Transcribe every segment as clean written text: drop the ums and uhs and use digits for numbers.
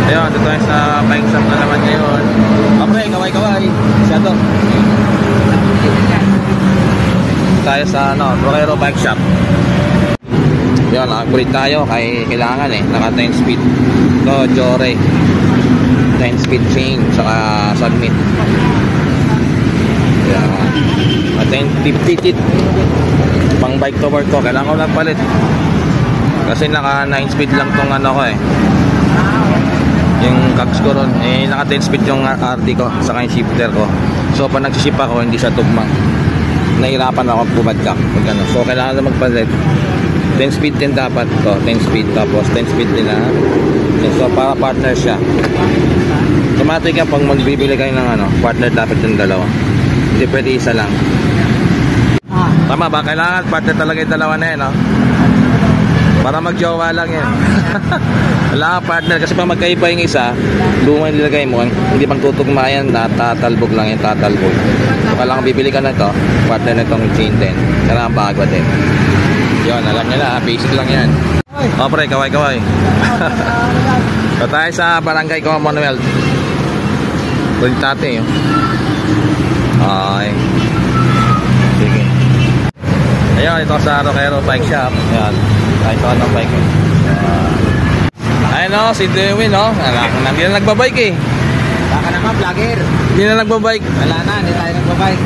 Ayun, dito tayo sa bike shop na naman ngayon. Kapre, kaway-kaway. Masyado. Tayo sa Roquero bike shop. Ayun, upgrade tayo kay kailangan naka 10 speed. Ito, Jore 10 speed chain, saka submit. Ayan, 1050 kit. Pang bike to work ko, kailangan ko lang palit. Kasi naka 9 speed lang tong yung cogs ko ron, naka 10 speed yung RD ko, saka yung shifter ko. So pag nagsiship ako, hindi siya tugmang. Nahirapan ako pumadkak pag so kailangan na magpalit. 10 speed din dapat to, 10 speed, tapos 10 speed din na. So para partner siya. Automatic yan pag magbibili kayo ng partner, dapat yung dalawa, hindi pwede isa lang. Tama ba? Kailangan partner talaga yung dalawa na yan, no? Para magjowa lang yan. Wala kang partner kasi pag magkaiba yung isa, lumang nilagay mo, hindi pang tutugma yan, tatalbog lang yan, tatalbog. So kailangan bibili ka na ito, partner na itong chain din, kailangan bago din. Yun, alam nyo na, basic lang yan. O pre, kaway-kaway. So tayo sa Barangay Commonwealth. Tulit natin yun. Okay. Sige. Ayun, ito sa Roquero bike shop. Ayan, kahit ako ng bike. Ayun o, si Dewin o. Hindi na nagbabike eh. Baka naman, vlogger. Hindi na nagbabike. Wala na, hindi tayo nagbabike.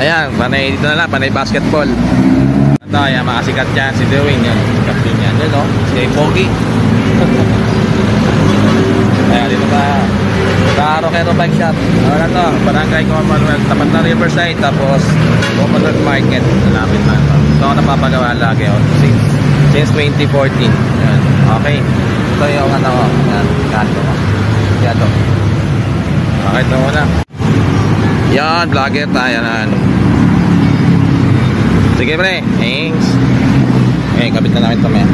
Ayan, panay dito na lang, panay basketball. Ito, ayan, makasikat yan si Dewin. Yan, sikat din yan. Yan o, si Pogi. Ayan, dito pa. Sa Roquero bike shop. Ano to, Barangay Commonwealth, tapat na Riverside, tapos Commonwealth Market, malapit na ito. Ito ako napapagawa lagi since 2014. Yan. Okay, ito yung yan, kanto ko. Yan to. Okay, ito muna. Yan, vlogger tayo na Sige pre, thanks. Okay, kapit na namin ito maya.